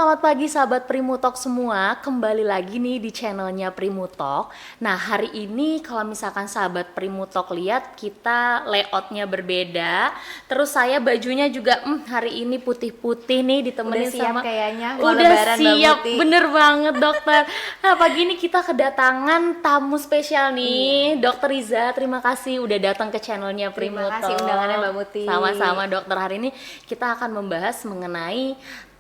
selamat pagi sahabat Primutalk semua. Kembali lagi nih di channelnya Primutalk. Nah, hari ini kalau misalkan sahabat Primutalk lihat, kita layoutnya berbeda. Terus saya bajunya juga hari ini putih-putih nih, ditemenin Udah siap sama kayaknya mau udah lebaran, Mbak siap, Muti. bener banget dokter. Nah, pagi ini kita kedatangan tamu spesial nih, Dokter Riza. Terima kasih udah datang ke channelnya Terima Primutalk. kasih undangannya, Mbak Muti. Sama-sama dokter. Hari ini kita akan membahas mengenai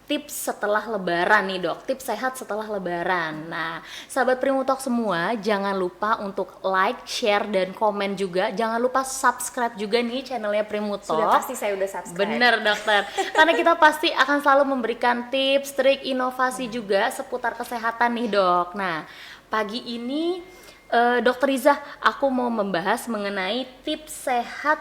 tips setelah lebaran nih dok, tips sehat setelah lebaran. Nah, sahabat Primutalk semua, jangan lupa untuk like, share, dan komen juga. Jangan lupa subscribe juga nih channelnya Primutalk. Sudah pasti saya udah subscribe. Bener dokter, karena kita pasti akan selalu memberikan tips, trik, inovasi juga seputar kesehatan nih dok. Nah, pagi ini Dokter Riza, aku mau membahas mengenai tips sehat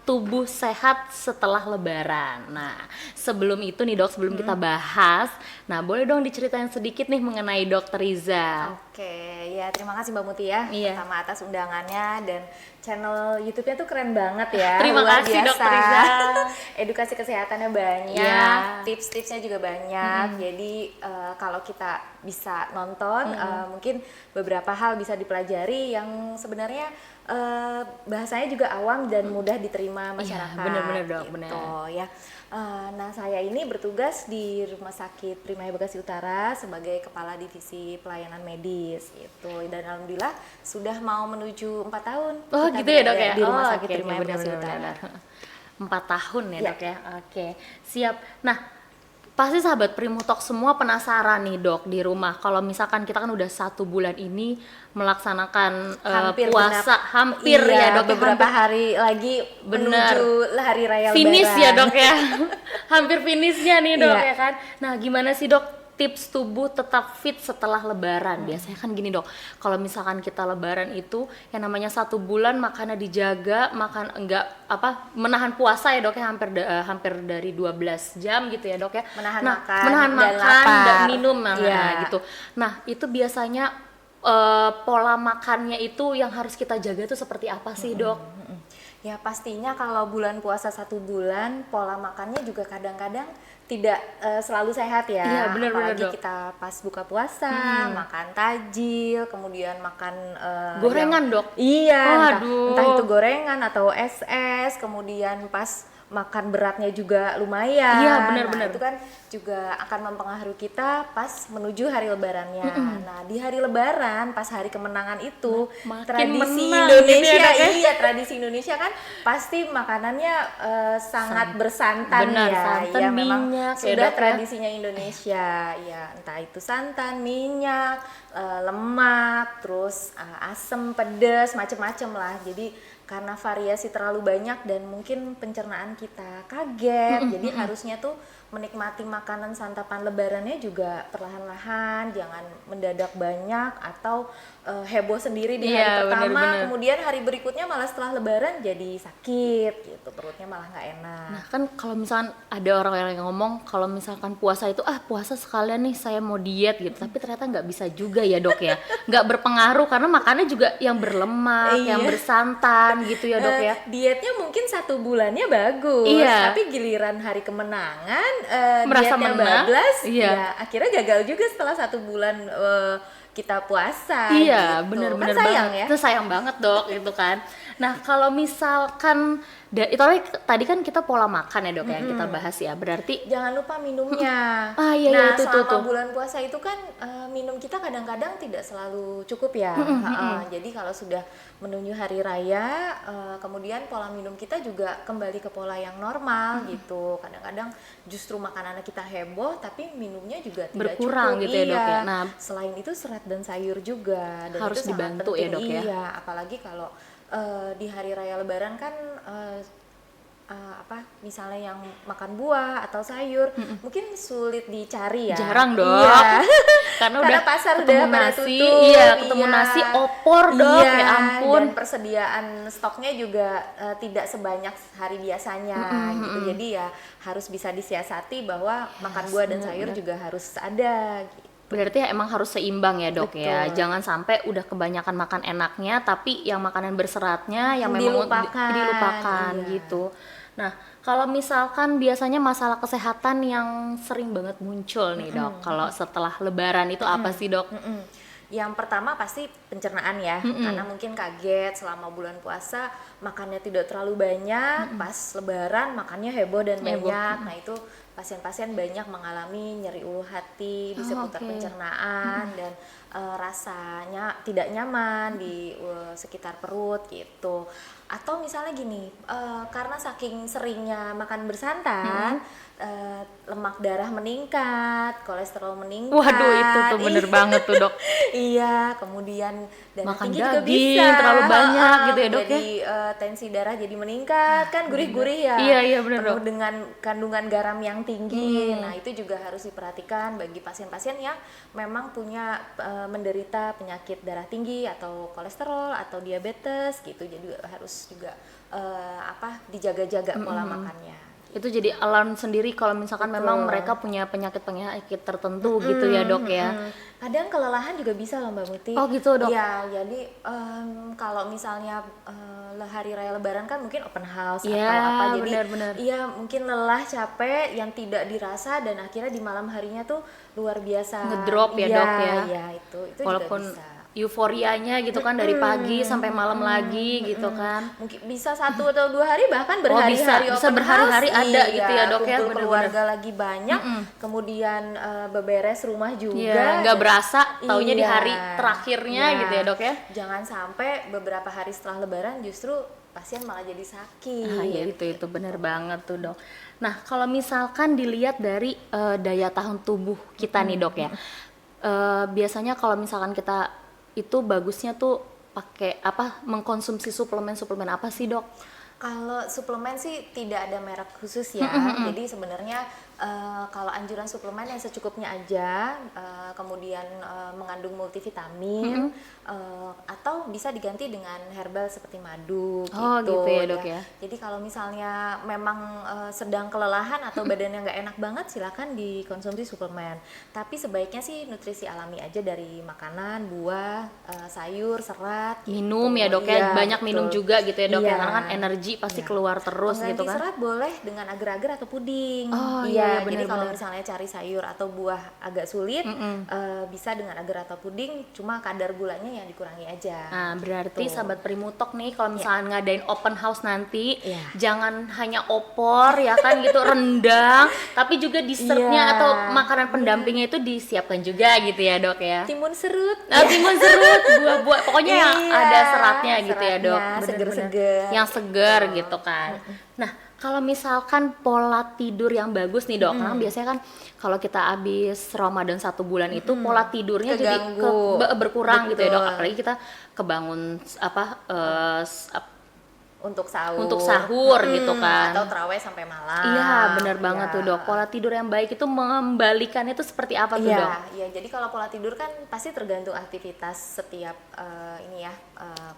tubuh sehat setelah lebaran. Nah, sebelum itu nih dok, sebelum kita bahas, nah boleh dong diceritain sedikit nih mengenai Dokter Riza. Oke, ya terima kasih Mbak Muti ya. Iya. Pertama atas undangannya, dan channel YouTube-nya tuh keren banget ya. Terima luar kasih, biasa. Dokter Riza. Edukasi kesehatannya banyak, Iya. tips-tipsnya juga banyak. Jadi kalau kita bisa nonton, mungkin beberapa hal bisa dipelajari yang sebenarnya bahasanya juga awam dan mudah diterima masyarakat. Iya, bener-bener dok, gitu, bener. ya. Nah, saya ini bertugas di Rumah Sakit Primaya Bekasi Utara sebagai Kepala Divisi Pelayanan Medis gitu. Dan alhamdulillah sudah mau menuju 4 tahun. Oh kita gitu ya dok berada ya? Di Rumah Sakit oke, Primaya Bekasi Utara. 4 tahun ya Ya. dok ya? Oke, siap. Nah, pasti sahabat Primutalk semua penasaran nih dok di rumah. Kalau misalkan kita kan udah 1 bulan ini melaksanakan puasa, hampir iya, ya dok. beberapa hampir hari lagi Bener. menuju hari raya finish Lebaran. ya dok ya. Hampir finishnya nih dok Iya. ya kan. Nah, gimana sih dok tips tubuh tetap fit setelah lebaran? Biasanya kan gini dok, kalau misalkan kita lebaran itu yang namanya 1 bulan makannya dijaga, makan enggak menahan puasa ya dok ya, hampir dari 12 jam gitu ya dok ya. Menahan Nah, makan menahan dan makan lapar. dan minum Iya. gitu. Nah, itu biasanya pola makannya itu yang harus kita jaga itu seperti apa sih dok? Ya pastinya kalau bulan puasa 1 bulan, pola makannya juga kadang-kadang tidak selalu sehat ya. Iya, benar-benar, Apalagi Dok. kita pas buka puasa, makan tajil, kemudian makan Gorengan, Dok? Iya, Waduh. entah itu gorengan atau es, kemudian pas makan beratnya juga lumayan. Iya, benar-benar. Nah, itu kan juga akan mempengaruhi kita pas menuju hari lebarannya. Nah, di hari lebaran, pas hari kemenangan itu, Makin tradisi menang Indonesia, gitu ya, Dok, ya? iya, tradisi Indonesia kan pasti makanannya sangat bersantan. Benar, ya. santan, Ya, memang minyak, ya, sudah Dok, ya? tradisinya Indonesia. Ya, entah itu santan, minyak, lemak, terus asam, pedas, macem-macem lah. Jadi karena variasi terlalu banyak dan mungkin pencernaan kita kaget, jadi harusnya tuh menikmati makanan santapan lebarannya juga perlahan-lahan, jangan mendadak banyak atau heboh sendiri di hari Iya, pertama, benar-benar. kemudian hari berikutnya malah setelah lebaran jadi sakit gitu, perutnya malah nggak enak. Nah kan kalau misalkan ada orang yang ngomong kalau misalkan puasa itu puasa sekalian nih saya mau diet gitu, tapi ternyata nggak bisa juga ya dok ya, nggak berpengaruh karena makannya juga yang berlemak, yang Iya. bersantan gitu ya dok ya. Dietnya mungkin 1 bulannya bagus, Iya. tapi giliran hari kemenangan Merasa dietnya menang, bablas, iya. ya akhirnya gagal juga setelah 1 bulan kita puasa. Iya, gitu. bener-bener Kan sayang banget. ya. Itu sayang banget dok, gitu kan. Nah, kalau misalkan itu tadi kan kita pola makan ya dok ya, kita bahas ya. Berarti Jangan lupa minumnya. iya, nah, itu selama tuh. bulan puasa itu kan minum kita kadang-kadang tidak selalu cukup ya. Jadi kalau sudah menuju hari raya, kemudian pola minum kita juga kembali ke pola yang normal gitu. Kadang-kadang justru makanannya kita heboh, tapi minumnya juga tidak Berkurang cukup. gitu ya, Dok, ya. Iya. Nah, selain itu serat dan sayur juga. Dan harus itu sangat dibantu ya, penting. Dok, ya. Iya, apalagi kalau di hari raya Lebaran kan misalnya yang makan buah atau sayur mungkin sulit dicari ya. jarang dok. Iya. Karena Karena udah pasar ketemu udah pada nasi, tutup. iya ketemu Iya. nasi opor dok, Iya, ya ampun. dan persediaan stoknya juga tidak sebanyak hari biasanya gitu. Jadi ya harus bisa disiasati bahwa makan buah dan sayur juga harus ada gitu. Berarti emang harus seimbang ya dok ya. Betul. Jangan sampai udah kebanyakan makan enaknya, tapi yang makanan berseratnya yang memang Dilupakan. dilupakan Iya. gitu. Nah, kalau misalkan biasanya masalah kesehatan yang sering banget muncul nih dok, kalau setelah lebaran itu apa sih dok? Yang pertama pasti pencernaan ya, karena mungkin kaget selama bulan puasa makannya tidak terlalu banyak, pas lebaran makannya heboh dan banyak. Nah itu pasien-pasien banyak mengalami nyeri ulu hati di seputar Oke. pencernaan dan rasanya tidak nyaman di sekitar perut gitu. Atau misalnya gini, karena saking seringnya makan bersantan, lemak darah meningkat, kolesterol meningkat. Waduh, itu tuh bener banget tuh dok. Iya, kemudian darah Makan tinggi juga daging bisa terlalu banyak gitu ya dok ya. jadi tensi darah jadi meningkat kan, gurih-gurih ya, Iya bener penuh dok. dengan kandungan garam yang tinggi. Nah itu juga harus diperhatikan bagi pasien-pasien yang memang punya menderita penyakit darah tinggi atau kolesterol atau diabetes gitu, jadi harus juga dijaga-jaga pola makannya. Itu jadi alarm sendiri kalau misalkan memang mereka punya penyakit-penyakit tertentu gitu ya dok ya. Kadang kelelahan juga bisa loh Mbak Muti. Oh gitu dok. Iya, jadi kalau misalnya hari raya Lebaran kan mungkin open house Iya, atau apa, jadi benar-benar. iya mungkin lelah, capek yang tidak dirasa dan akhirnya di malam harinya tuh luar biasa Ngedrop ya, iya, dok ya. Iya, itu Walaupun juga bisa. euforianya gitu kan dari pagi sampai malam lagi gitu kan. Mungkin bisa 1 atau 2 hari bahkan bisa berhari-hari open berhari-hari house. ada gitu ya, Dok, ya, kumpul bener-bener. keluarga lagi banyak, kemudian beberes rumah juga. Iya, nggak berasa taunya di Iya. hari terakhirnya Iya. gitu ya dok ya. Jangan sampai beberapa hari setelah lebaran justru pasien malah jadi sakit. Ah ya itu benar banget tuh dok. Nah kalau misalkan dilihat dari daya tahan tubuh kita nih dok ya, biasanya kalau misalkan kita itu bagusnya tuh pakai apa, mengkonsumsi suplemen apa sih dok? Kalau suplemen sih tidak ada merek khusus ya. Jadi sebenarnya kalau anjuran suplemen yang secukupnya aja, kemudian mengandung multivitamin, atau bisa diganti dengan herbal seperti madu Oh, gitu ya, Dok ya. Jadi kalau misalnya memang sedang kelelahan atau badannya nggak enak banget, silakan dikonsumsi suplemen. Tapi sebaiknya sih nutrisi alami aja dari makanan, buah, sayur, serat. Minum gitu. ya dok ya, Iya, banyak betul. minum juga gitu ya dok ya, Iya. karena kan energi pasti Iya. keluar terus Pengganti gitu kan. serat boleh dengan agar-agar atau puding. Oh, iya, jadi kalau benar-benar. misalnya cari sayur atau buah agak sulit, bisa dengan agar atau puding, cuma kadar gulanya yang dikurangi aja. Nah, berarti Tuh. sahabat Primutok nih kalau misalnya ngadain open house nanti, Iya. jangan hanya opor ya kan gitu rendang, tapi juga dessertnya Iya. atau makanan pendampingnya itu disiapkan juga gitu ya dok ya. Timun serut. Nah, timun serut, buah-buah, pokoknya yang Iya, ada seratnya gitu ya dok. seratnya, Bener-bener. seger-seger. Yang seger gitu kan. Nah, kalau misalkan pola tidur yang bagus nih dok, karena biasanya kan kalau kita habis Ramadan 1 bulan itu pola tidurnya jadi Keganggu. berkurang gitu ya dok. Betul. Apalagi kita kebangun Untuk sahur. untuk sahur gitu kan. Atau terawih sampai malam. Iya, benar banget Iya. tuh dok. Pola tidur yang baik itu mengembalikannya itu seperti apa tuh dok? Iya, jadi kalau pola tidur kan pasti tergantung aktivitas setiap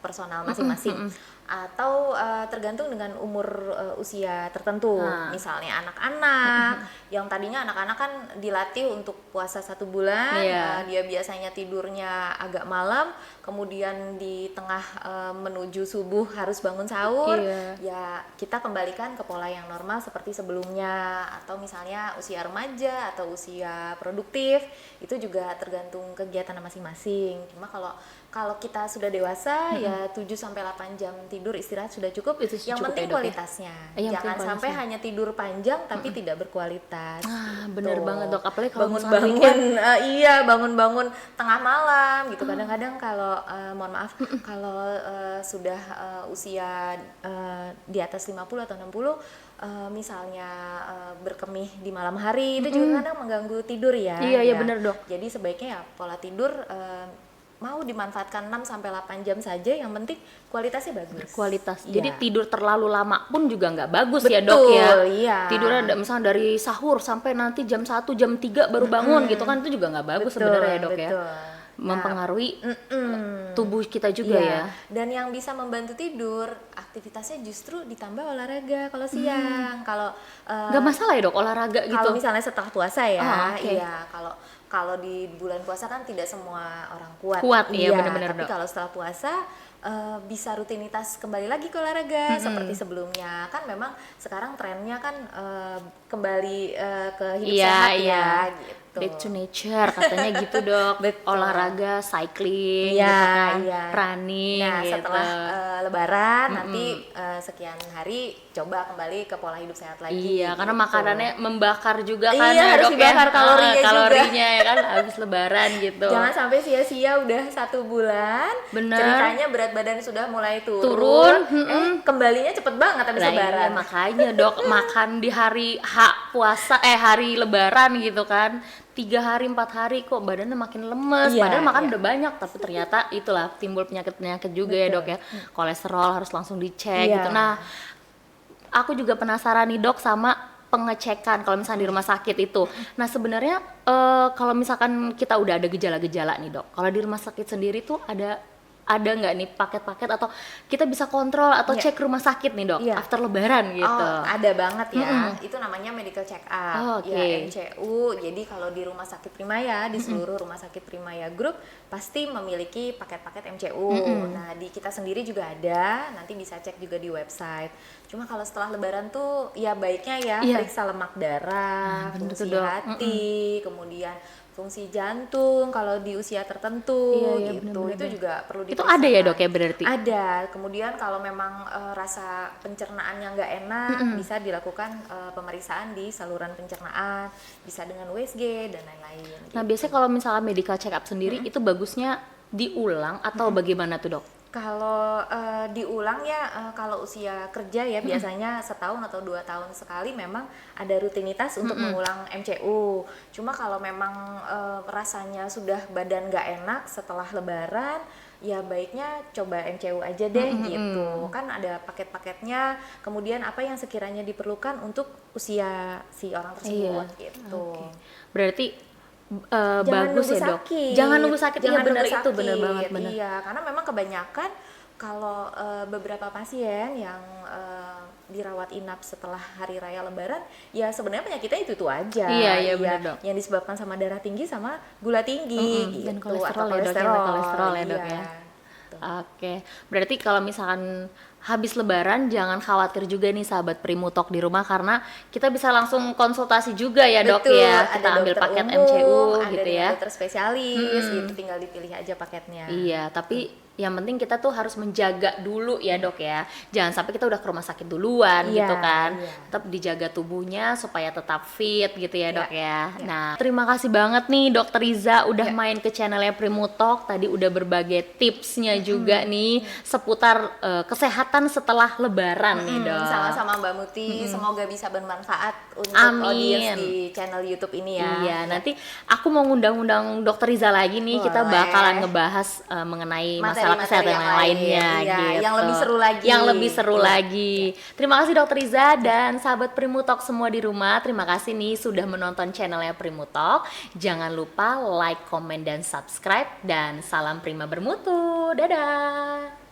personal masing-masing, atau tergantung dengan umur usia tertentu. Nah. Misalnya anak-anak, yang tadinya anak-anak kan dilatih untuk puasa 1 bulan, Iya. dia biasanya tidurnya agak malam, kemudian di tengah menuju subuh harus bangun sahur, Iya. ya kita kembalikan ke pola yang normal seperti sebelumnya. Atau misalnya usia remaja atau usia produktif, itu juga tergantung kegiatan masing-masing. Cuma kalau kita sudah dewasa, ya 7 sampai 8 jam tidur istirahat sudah cukup. Itu Yang cukup penting ya, Dok, ya? kualitasnya. Yang Jangan penting sampai kualitasnya. hanya tidur panjang tapi tidak berkualitas. Ah, gitu. bener banget, Dok. Apalagi kalau misalkan bangun-bangun bangun-bangun tengah malam gitu. Kadang-kadang kalau mohon maaf, kalau sudah usia di atas 50 atau 60, misalnya berkemih di malam hari, itu juga kadang mengganggu tidur ya. Iya, Ya. bener, Dok. Jadi sebaiknya ya pola tidur mau dimanfaatkan 6 sampai 8 jam saja, yang penting kualitasnya bagus. Kualitas. Iya. Jadi tidur terlalu lama pun juga nggak bagus ya dok ya. Betul, iya. Tidurnya misalnya dari sahur sampai nanti jam 1, jam 3 baru bangun gitu kan, itu juga nggak bagus sebenarnya ya dok ya. betul. Mempengaruhi Mm-mm. tubuh kita juga Iya. ya. Dan yang bisa membantu tidur, aktivitasnya justru ditambah olahraga kalau siang. Kalau Nggak masalah ya dok olahraga gitu. kalau misalnya setelah puasa ya, Oh, oke. iya. Kalau di bulan puasa kan tidak semua orang kuat. Kuat, iya, benar-benar, Tapi Dok. kalau setelah puasa bisa rutinitas kembali lagi ke olahraga seperti sebelumnya. Kan memang sekarang trennya kan kembali ke hidup sehat ya gitu. Back to nature katanya gitu dok. Betul. Olahraga, cycling, Iya, gitu kan, iya. running. Nah, gitu. setelah Lebaran nanti sekian hari coba kembali ke pola hidup sehat lagi. Iya, karena gitu. makanannya membakar juga kan Iya, ya harus dok dibakar ya. kalorinya juga. Kalorinya ya kan habis Lebaran gitu. Jangan sampai sia-sia udah 1 bulan. Bener. Ceritanya berat badan sudah mulai Turun, kembalinya cepet banget habis Nah, Lebaran. iya, makanya dok makan di hari puasa hari Lebaran gitu kan 3 hari 4 hari kok badannya makin lemes, Iya, padahal makan iya. udah banyak tapi ternyata itulah timbul penyakit juga ya dok ya, kolesterol harus langsung dicek Iya. gitu. Nah aku juga penasaran nih dok sama pengecekan kalau misalnya di rumah sakit itu. Nah sebenarnya kalau misalkan kita udah ada gejala-gejala nih dok, kalau di rumah sakit sendiri tuh ada nggak nih paket-paket atau kita bisa kontrol atau Iya. cek rumah sakit nih dok Iya. after Lebaran gitu? Oh, ada banget ya. Itu namanya medical check Oh, up. oke. Ya, MCU. Jadi kalau di Rumah Sakit Primaya, di seluruh Rumah Sakit Primaya Group pasti memiliki paket-paket MCU. Nah, di kita sendiri juga ada. Nanti bisa cek juga di website. Cuma kalau setelah Lebaran tuh ya baiknya ya Iya. periksa lemak darah, bener tuh, fungsi Dok. hati, kemudian fungsi jantung kalau di usia tertentu Iya, gitu. bener-bener. Itu juga perlu Itu ada ya diperiksakan. dok ya berarti? Ada. Kemudian kalau memang rasa pencernaannya nggak enak, bisa dilakukan pemeriksaan di saluran pencernaan, bisa dengan USG dan lain-lain. Nah gitu. biasanya kalau misalnya medical check up sendiri itu bagusnya diulang atau bagaimana tuh dok? Kalau diulang ya kalau usia kerja ya biasanya setahun atau 2 tahun sekali memang ada rutinitas untuk mengulang MCU. Cuma kalau memang rasanya sudah badan nggak enak setelah Lebaran, ya baiknya coba MCU aja deh gitu. Kan ada paket-paketnya. Kemudian apa yang sekiranya diperlukan untuk usia si orang tersebut gitu. Oke. Berarti Jangan bagus nunggu ya dok. sakit. Jangan nunggu sakit. Iya Jangan benar nunggu itu benar sakit. banget benar. Iya, karena memang kebanyakan kalau beberapa pasien yang dirawat inap setelah hari raya Lebaran, ya sebenarnya penyakitnya itu aja. Iya, benar, Dok. Yang disebabkan sama darah tinggi sama gula tinggi gitu. Dan kolesterol atau ya, Dok, ya, kolesterol ya, Dok, iya. ya. Gitu. Oke, berarti kalau misalkan habis Lebaran jangan khawatir juga nih sahabat Primutalk di rumah karena kita bisa langsung konsultasi juga ya dok Betul, ya. ada Kita ambil dokter paket umum, MCU ada gitu dengan ya. dokter spesialis gitu, tinggal dipilih aja paketnya. Iya, tapi yang penting kita tuh harus menjaga dulu ya dok ya. Jangan sampai kita udah ke rumah sakit duluan Iya, gitu kan. iya. Tetap dijaga tubuhnya supaya tetap fit gitu ya dok ya. iya. Nah, terima kasih banget nih dokter Riza udah main ke channelnya Primutalk. Tadi udah berbagi tipsnya juga nih seputar kesehatan setelah Lebaran nih dok. Sama-sama Mbak Muti, semoga bisa bermanfaat untuk Amin. audiens di channel YouTube ini ya. Iya, nanti aku mau ngundang-undang dokter Riza lagi nih. Kita Boleh. bakalan ngebahas mengenai masalah Materi-materi kesehatan yang lainnya iya, gitu. yang lebih seru lagi. Yang lebih seru Iya. lagi. Terima kasih dokter Riza dan sahabat Primutalk semua di rumah. Terima kasih nih sudah menonton channelnya Primutalk. Jangan lupa like, komen, dan subscribe. Dan salam Prima bermutu. Dadah.